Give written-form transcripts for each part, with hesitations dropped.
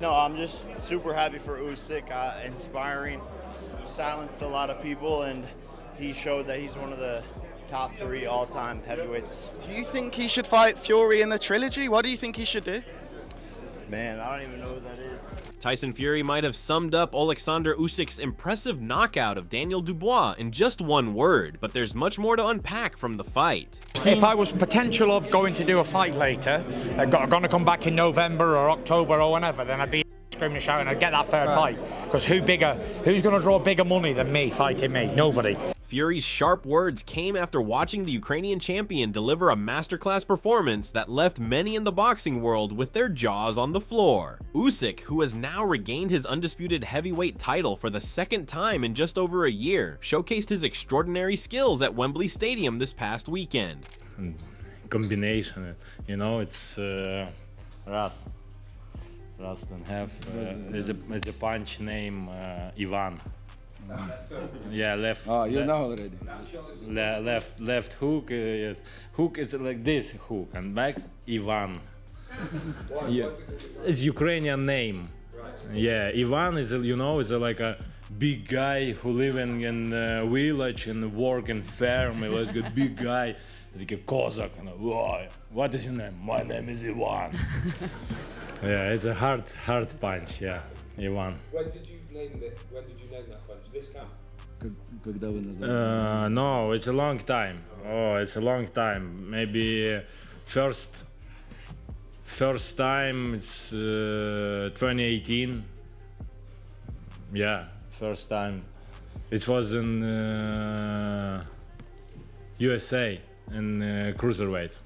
No, I'm just super happy for Usyk, inspiring, silenced a lot of people, and he showed that he's one of the top 3 all-time heavyweights. Do you think he should fight Fury in the trilogy? What do you think he should do? Man, I don't even know who that is. Tyson Fury might have summed up Alexander Usyk's impressive knockout of Daniel Dubois in just one word, but there's much more to unpack from the fight. If I was potential of going to do a fight later, going to come back in November or October or whenever, then I'd be screaming and shouting, I'd get that third fight. Because who's going to draw bigger money than me fighting me? Nobody. Fury's sharp words came after watching the Ukrainian champion deliver a masterclass performance that left many in the boxing world with their jaws on the floor. Usyk, who has now regained his undisputed heavyweight title for the second time in just over a year, showcased his extraordinary skills at Wembley Stadium this past weekend. Combination, you know, it's Ras don't have is a punch name Ivan. Yeah, left. Oh, you know already. Left hook is like this hook, and back Ivan. Yeah, it's Ukrainian name. Yeah, Ivan is like a big guy who live in a village and work in farm. He was a big guy, like a Cossack. And what is your name? My name is Ivan. Yeah, it's a hard punch. Yeah, Ivan. When did you name that punch? This camp? No, it's a long time. Oh, it's a long time. Maybe first time it's 2018. Yeah, first time. It was in USA in cruiserweight.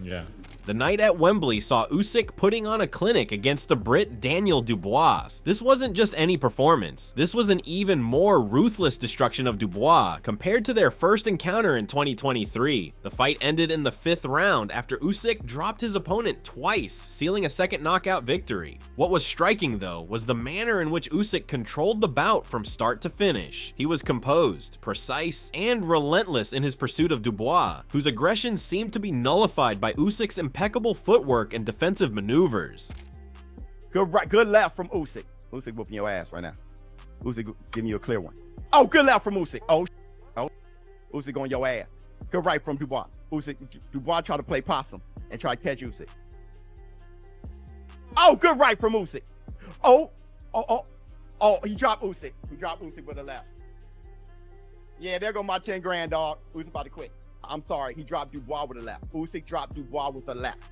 Yeah. The night at Wembley saw Usyk putting on a clinic against the Brit Daniel Dubois. This wasn't just any performance. This was an even more ruthless destruction of Dubois compared to their first encounter in 2023. The fight ended in the 5th round after Usyk dropped his opponent twice, sealing a second knockout victory. What was striking, though, was the manner in which Usyk controlled the bout from start to finish. He was composed, precise, and relentless in his pursuit of Dubois, whose aggression seemed to be nullified by Usyk's impeccable footwork and defensive maneuvers. Good left from Usyk. Usyk whooping your ass right now. Usyk giving you a clear one. Oh, good left from Usyk. Oh, Usyk on your ass. Good right from Dubois. Dubois tried to play possum and try to catch Usyk. Oh, good right from Usyk. Oh, he dropped Usyk. He dropped Usyk with the left. Yeah, there go my 10 grand, dog. Usyk about to quit. I'm sorry, he dropped Dubois with the left. Usyk dropped Dubois with the left.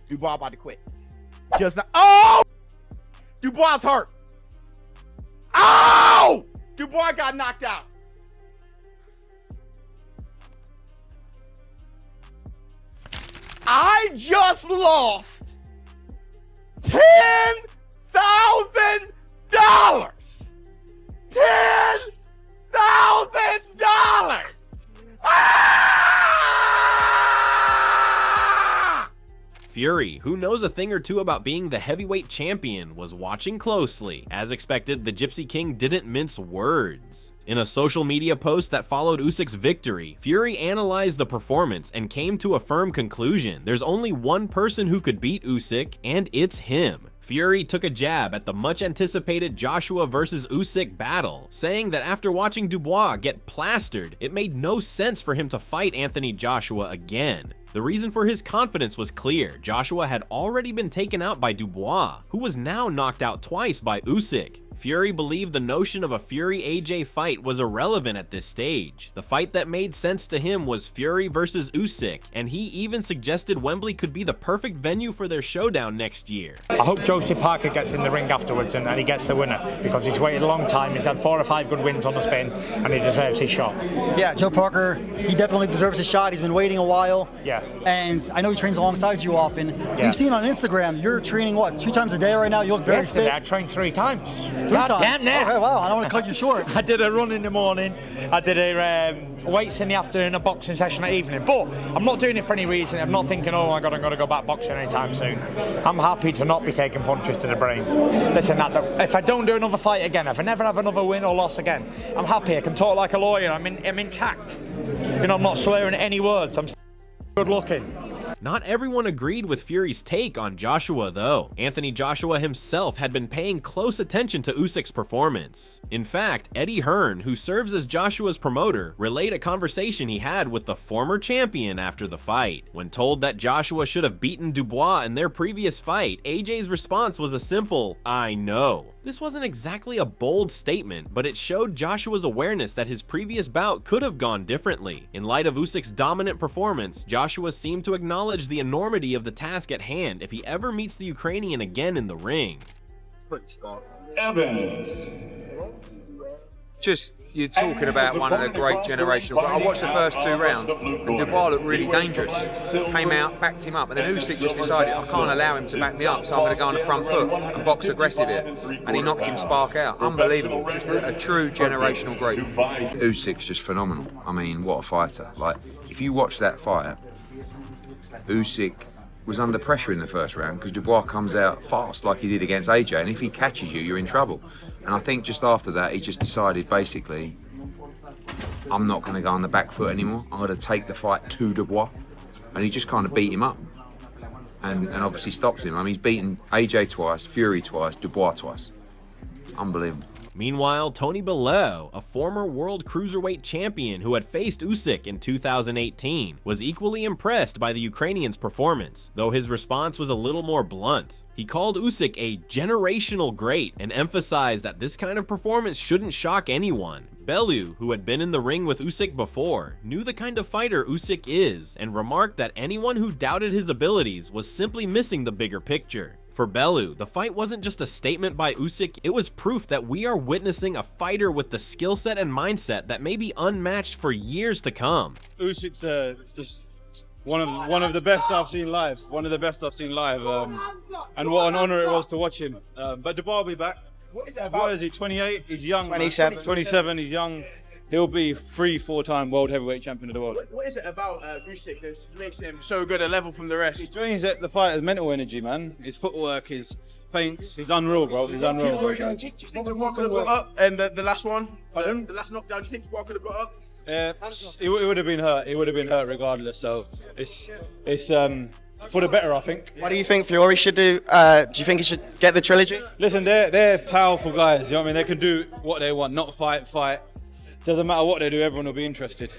Dubois about to quit. Just now. Oh! Dubois hurt. Oh! Dubois got knocked out. I just lost $10,000. $10,000. Fury, who knows a thing or two about being the heavyweight champion, was watching closely. As expected, the Gypsy King didn't mince words. In a social media post that followed Usyk's victory, Fury analyzed the performance and came to a firm conclusion. There's only one person who could beat Usyk, and it's him. Fury took a jab at the much-anticipated Joshua versus Usyk battle, saying that after watching Dubois get plastered, it made no sense for him to fight Anthony Joshua again. The reason for his confidence was clear. Joshua had already been taken out by Dubois, who was now knocked out twice by Usyk. Fury believed the notion of a Fury-AJ fight was irrelevant at this stage. The fight that made sense to him was Fury versus Usyk, and he even suggested Wembley could be the perfect venue for their showdown next year. I hope Josie Parker gets in the ring afterwards and he gets the winner, because he's waited a long time. He's had 4 or 5 good wins on the spin, and he deserves his shot. Yeah, Joe Parker, he definitely deserves his shot. He's been waiting a while. Yeah. And I know he trains alongside you often. Yeah. We've seen on Instagram, you're training, what, 2 times a day right now? You look very Yesterday, fit. I trained 3 times. 3 God times? damn that. Okay, wow, I don't want to cut you short. I did a run in the morning, I did a weights in the afternoon, a boxing session at evening. But I'm not doing it for any reason. I'm not thinking, oh my God, I'm going to go back boxing anytime soon. I'm happy to not be taking punches to the brain. Listen, if I don't do another fight again, if I never have another win or loss again, I'm happy. I can talk like a lawyer. I'm intact. You know, I'm not slurring any words. I'm good looking. Not everyone agreed with Fury's take on Joshua though. Anthony Joshua himself had been paying close attention to Usyk's performance. In fact, Eddie Hearn, who serves as Joshua's promoter, relayed a conversation he had with the former champion after the fight. When told that Joshua should have beaten Dubois in their previous fight, AJ's response was a simple, "I know." This wasn't exactly a bold statement, but it showed Joshua's awareness that his previous bout could have gone differently. In light of Usyk's dominant performance, Joshua seemed to acknowledge the enormity of the task at hand if he ever meets the Ukrainian again in the ring. Evans. Just, you're talking about one of the great generational. I watched the first 2 rounds, and Dubois looked really dangerous. Came out, backed him up, and then Usyk just decided, I can't allow him to back me up, so I'm going to go on the front foot and box aggressive here. And he knocked him spark out. Unbelievable. Just a true generational great. Usyk's just phenomenal. I mean, what a fighter. Like, if you watch that fight, Usyk was under pressure in the first round because Dubois comes out fast like he did against AJ, and if he catches you, you're in trouble. And I think just after that, he just decided basically, I'm not going to go on the back foot anymore. I'm going to take the fight to Dubois. And he just kind of beat him up and obviously stops him. I mean, he's beaten AJ twice, Fury twice, Dubois twice. Unbelievable. Meanwhile, Tony Bellew, a former world cruiserweight champion who had faced Usyk in 2018, was equally impressed by the Ukrainian's performance, though his response was a little more blunt. He called Usyk a generational great and emphasized that this kind of performance shouldn't shock anyone. Bellew, who had been in the ring with Usyk before, knew the kind of fighter Usyk is and remarked that anyone who doubted his abilities was simply missing the bigger picture. For Bellew, the fight wasn't just a statement by Usyk, it was proof that we are witnessing a fighter with the skill set and mindset that may be unmatched for years to come. Usyk's just one of the best I've seen live. And what an honor it was to watch him. But Dubois will be back. What is he? 28? He's young. 27. 27. He's young. He'll be 3-4-time world heavyweight champion of the world. What is it about Usyk that makes him so good, a level from the rest? He joins the fight with mental energy, man. His footwork, his feints, he's unreal, bro. He's unreal. Do you think Dubois could have got up? And the last one? Pardon? The last knockdown, do you think Dubois could have got up? He would have been hurt. He would have been hurt regardless. So it's for the better, I think. What do you think Fury should do? Do you think he should get the trilogy? Listen, they're powerful guys. You know what I mean? They can do what they want, not fight. Doesn't matter what they do, everyone will be interested.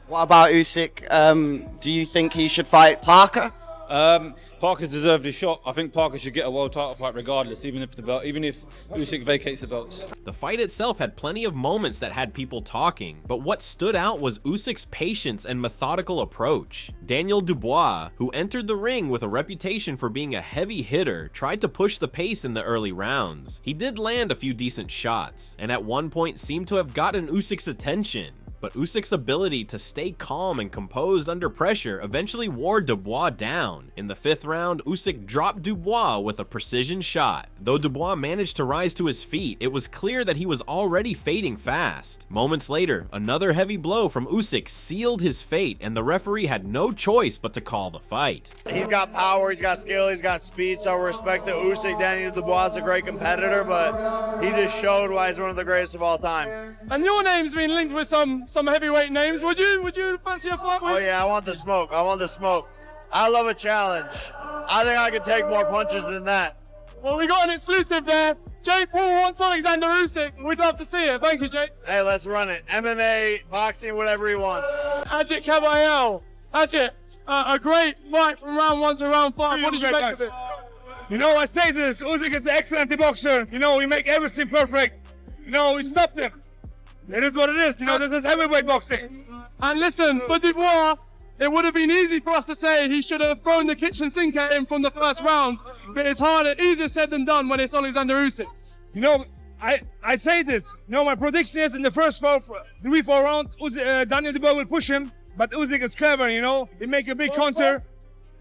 What about Usyk? Do you think he should fight Parker? Parker's deserved his shot. I think Parker should get a world title fight regardless, even if Usyk vacates the belts. The fight itself had plenty of moments that had people talking, but what stood out was Usyk's patience and methodical approach. Daniel Dubois, who entered the ring with a reputation for being a heavy hitter, tried to push the pace in the early rounds. He did land a few decent shots, and at one point seemed to have gotten Usyk's attention. But Usyk's ability to stay calm and composed under pressure eventually wore Dubois down. In the 5th round, Usyk dropped Dubois with a precision shot. Though Dubois managed to rise to his feet, it was clear that he was already fading fast. Moments later, another heavy blow from Usyk sealed his fate, and the referee had no choice but to call the fight. He's got power, he's got skill, he's got speed, so respect to Usyk. Daniel Dubois is a great competitor, but he just showed why he's one of the greatest of all time. And your name's been linked with some heavyweight names. Would you fancy a fight with? Oh yeah, I want the smoke. I love a challenge. I think I can take more punches than that. Well, we got an exclusive there. Jake Paul wants Alexander Usyk. We'd love to see it. Thank you, Jake. Hey, let's run it. MMA, boxing, whatever he wants. Ajit Kabayel. Ajit, a great fight from round 1 to round 5. What did you make of it? You know, I say this, Usyk is an excellent boxer. You know, we make everything perfect. You know, we stopped him. It is what it is, you know, this is heavyweight boxing. And listen, for Dubois, it would have been easy for us to say he should have thrown the kitchen sink at him from the first round, but it's easier said than done when it's Alexander Usyk. You know, I say this, you know, my prediction is in the first 3-4 rounds, Daniel Dubois will push him, but Usyk is clever, you know, he make a big counter,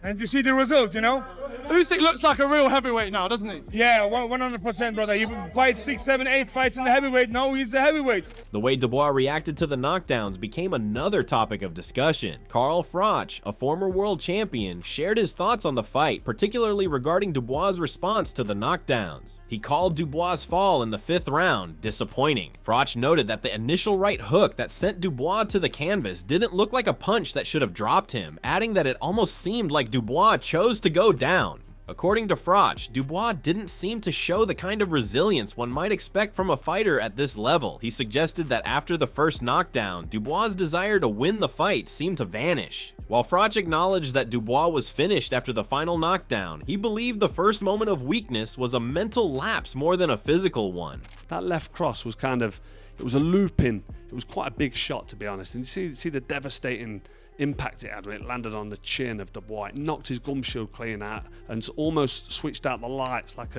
and you see the result, you know. Usyk looks like a real heavyweight now, doesn't he? Yeah, 100%, brother. He fights 6, 7, 8 fights in the heavyweight. Now he's the heavyweight. The way Dubois reacted to the knockdowns became another topic of discussion. Carl Froch, a former world champion, shared his thoughts on the fight, particularly regarding Dubois' response to the knockdowns. He called Dubois' fall in the 5th round disappointing. Froch noted that the initial right hook that sent Dubois to the canvas didn't look like a punch that should have dropped him, adding that it almost seemed like Dubois chose to go down. According to Froch, Dubois didn't seem to show the kind of resilience one might expect from a fighter at this level. He suggested that after the first knockdown, Dubois' desire to win the fight seemed to vanish. While Froch acknowledged that Dubois was finished after the final knockdown, he believed the first moment of weakness was a mental lapse more than a physical one. That left cross was it was a looping, it was quite a big shot, to be honest. And you see the devastating impact it had when it landed on the chin of Dubois. It knocked his gum shield clean out and almost switched out the lights like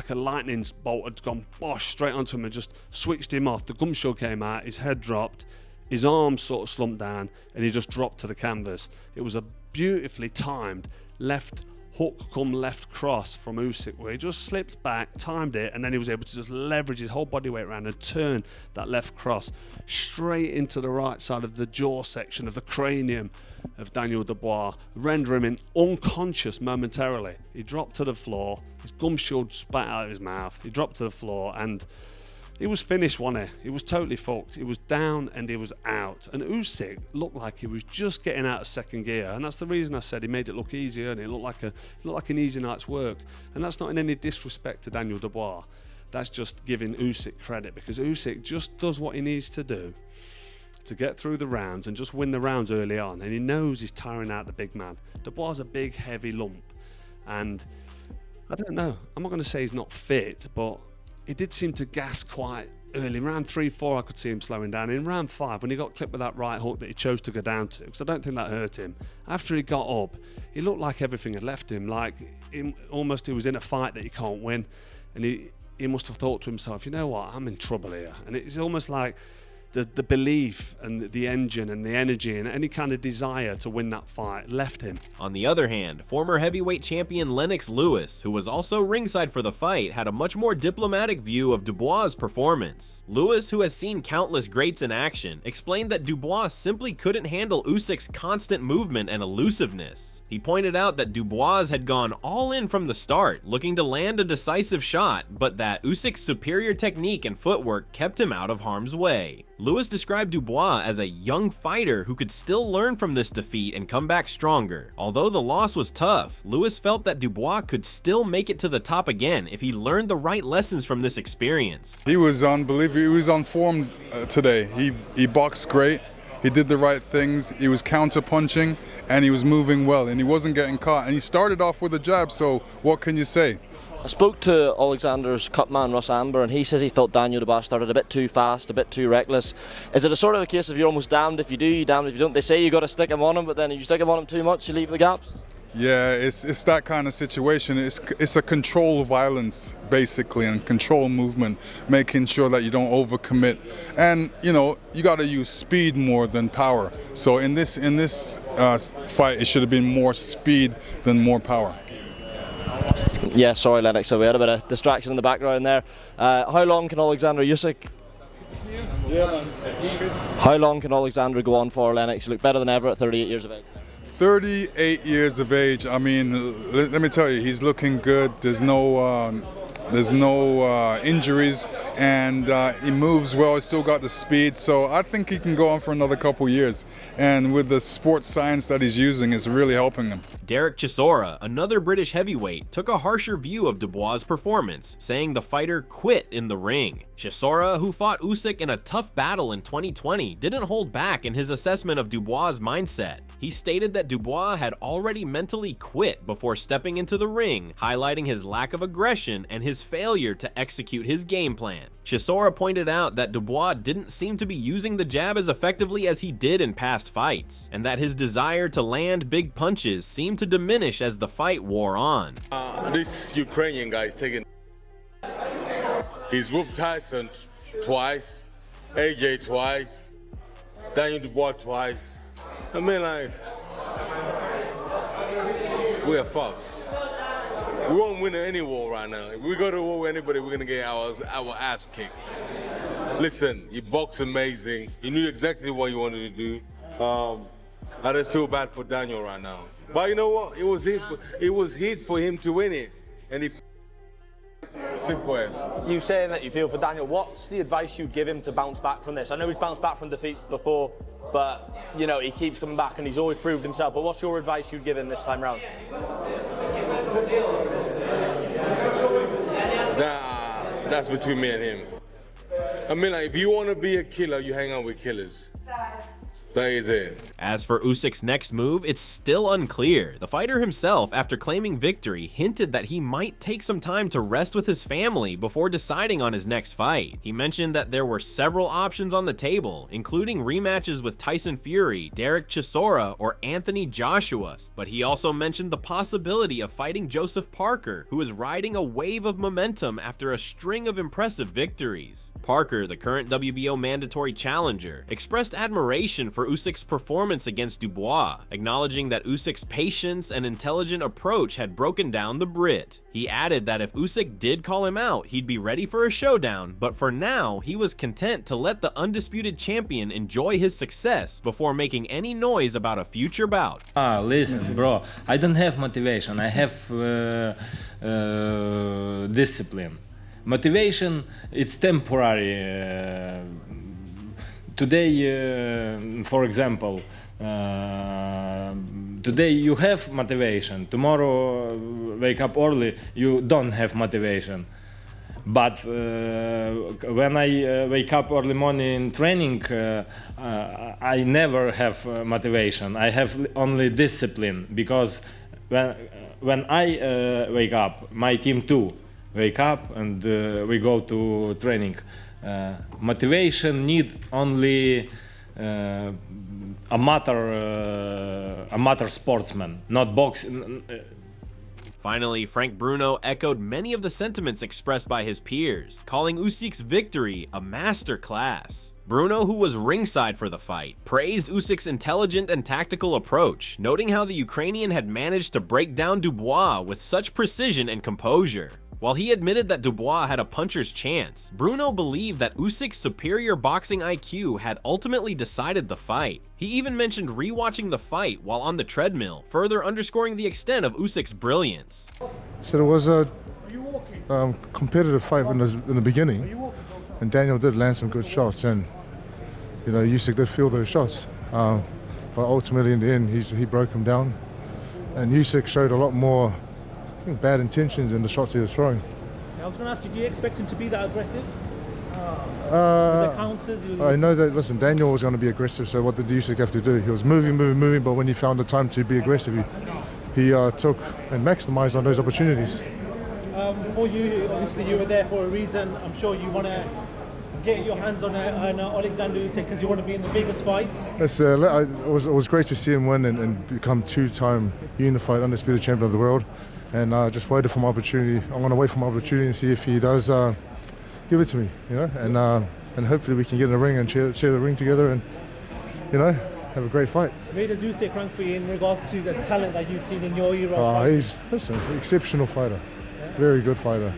a lightning bolt had gone bosh straight onto him and just switched him off. The gum shield came out, his head dropped, his arms sort of slumped down, and he just dropped to the canvas. It was a beautifully timed left hook come left cross from Usyk, where he just slipped back, timed it, and then he was able to just leverage his whole body weight around and turn that left cross straight into the right side of the jaw section of the cranium of Daniel Dubois, rendering him unconscious momentarily. He dropped to the floor, his gum shield spat out of his mouth, he dropped to the floor, and he was finished, wasn't he? He was totally fucked. He was down and he was out. And Usyk looked like he was just getting out of second gear. And that's the reason I said he made it look easier, and it looked like an easy night's work. And that's not in any disrespect to Daniel Dubois. That's just giving Usyk credit, because Usyk just does what he needs to do to get through the rounds and just win the rounds early on. And he knows he's tiring out the big man. Dubois is a big, heavy lump. And I don't know. I'm not going to say he's not fit, but he did seem to gas quite early. Round 3, 4, I could see him slowing down. In round 5, when he got clipped with that right hook that he chose to go down to, because I don't think that hurt him, after he got up, he looked like everything had left him. Like, almost he was in a fight that he can't win. And he must have thought to himself, you know what, I'm in trouble here. And it's almost like the belief and the engine and the energy and any kind of desire to win that fight left him. On the other hand, former heavyweight champion Lennox Lewis, who was also ringside for the fight, had a much more diplomatic view of Dubois' performance. Lewis, who has seen countless greats in action, explained that Dubois simply couldn't handle Usyk's constant movement and elusiveness. He pointed out that Dubois had gone all in from the start, looking to land a decisive shot, but that Usyk's superior technique and footwork kept him out of harm's way. Lewis described Dubois as a young fighter who could still learn from this defeat and come back stronger. Although the loss was tough, Lewis felt that Dubois could still make it to the top again if he learned the right lessons from this experience. He was unbelievable. He was on form today. He boxed great. He did the right things. He was counter-punching and he was moving well and he wasn't getting caught. And he started off with a jab, so what can you say? I spoke to Alexander's cutman, Russ Amber, and he says he felt Daniel Dubois started a bit too fast, a bit too reckless. Is it a sort of a case of you're almost damned if you do, you're damned if you don't? They say you got to stick him on him, but then if you stick him on him too much, you leave the gaps? Yeah, it's that kind of situation. It's a control violence, basically, and control movement, making sure that you don't overcommit. And, you know, you got to use speed more than power. So in this fight, it should have been more speed than more power. Yeah, sorry Lennox, so we had a bit of distraction in the background there. How long can Alexander Usyk? Yeah, man. How long can Alexander go on for, Lennox? You look better than ever at 38 years of age. 38 years of age. I mean, let me tell you, he's looking good. There's no injuries, and he moves well. He's still got the speed, so I think he can go on for another couple years. And with the sports science that he's using, it's really helping him. Derek Chisora, another British heavyweight, took a harsher view of Dubois' performance, saying the fighter quit in the ring. Chisora, who fought Usyk in a tough battle in 2020, didn't hold back in his assessment of Dubois' mindset. He stated that Dubois had already mentally quit before stepping into the ring, highlighting his lack of aggression and his failure to execute his game plan. Chisora pointed out that Dubois didn't seem to be using the jab as effectively as he did in past fights, and that his desire to land big punches seemed to diminish as the fight wore on. This Ukrainian guy is taking. He's whooped Tyson twice, AJ twice, Daniel Dubois twice. I mean, like, we are fucked. We won't win any war right now. If we go to war with anybody, we're gonna get our ass kicked. Listen, you box amazing. You knew exactly what you wanted to do. I just feel bad for Daniel right now. But you know what? It was his for him to win it, and he. Simple as. You saying that you feel for Daniel, what's the advice you'd give him to bounce back from this? I know he's bounced back from defeat before, but you know, he keeps coming back and he's always proved himself. But what's your advice you'd give him this time round? That's between me and him. I mean, like, if you want to be a killer, you hang out with killers. That is it. As for Usyk's next move, it's still unclear. The fighter himself, after claiming victory, hinted that he might take some time to rest with his family before deciding on his next fight. He mentioned that there were several options on the table, including rematches with Tyson Fury, Derek Chisora, or Anthony Joshua, but he also mentioned the possibility of fighting Joseph Parker, who is riding a wave of momentum after a string of impressive victories. Parker, the current WBO mandatory challenger, expressed admiration for Usyk's performance against Dubois, acknowledging that Usyk's patience and intelligent approach had broken down the Brit. He added that if Usyk did call him out, he'd be ready for a showdown, but for now, he was content to let the undisputed champion enjoy his success before making any noise about a future bout. Listen, bro, I don't have motivation, I have discipline. Motivation, it's temporary. Today, for example, today you have motivation, tomorrow wake up early, you don't have motivation. But when I wake up early morning training, I never have motivation. I have only discipline, because when I wake up, my team too wake up and we go to training. Motivation need only amateur sportsman, not boxing. Finally, Frank Bruno echoed many of the sentiments expressed by his peers, calling Usyk's victory a masterclass. Bruno, who was ringside for the fight, praised Usyk's intelligent and tactical approach, noting how the Ukrainian had managed to break down Dubois with such precision and composure. While he admitted that Dubois had a puncher's chance, Bruno believed that Usyk's superior boxing IQ had ultimately decided the fight. He even mentioned rewatching the fight while on the treadmill, further underscoring the extent of Usyk's brilliance. So there was a competitive fight in the beginning, and Daniel did land some good shots, and you know, Usyk did feel those shots. But ultimately, in the end, he broke him down, and Usyk showed a lot more, I think, bad intentions in the shots he was throwing. I was going to ask you, do you expect him to be that aggressive? The counters? I know that, listen, Daniel was going to be aggressive, so what did Usyk have to do? He was moving, but when he found the time to be aggressive, he took and maximized on those opportunities. For you, obviously you were there for a reason. I'm sure you want to get your hands on Alexander Usyk because you want to be in the biggest fights. It was great to see him win and become two-time unified undisputed champion of the world. And I just waited for my opportunity. I'm going to wait for my opportunity and see if he does give it to me, you know. And hopefully we can get in the ring and share the ring together, and you know, have a great fight. Where does Usyk rank for you in regards to the talent that you've seen in your era? He's an exceptional fighter, very good fighter,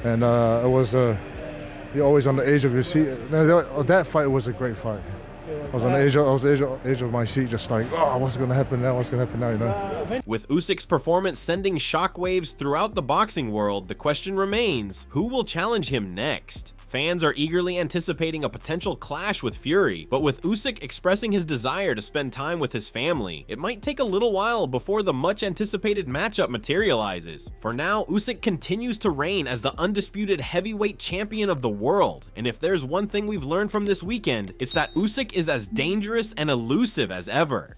and it was you're always on the edge of your seat. That fight was a great fight. I was on the edge of my seat, just like, oh, what's going to happen now? What's going to happen now? You know. With Usyk's performance sending shockwaves throughout the boxing world, the question remains: who will challenge him next? Fans are eagerly anticipating a potential clash with Fury, but with Usyk expressing his desire to spend time with his family, it might take a little while before the much-anticipated matchup materializes. For now, Usyk continues to reign as the undisputed heavyweight champion of the world, and if there's one thing we've learned from this weekend, it's that Usyk is as dangerous and elusive as ever.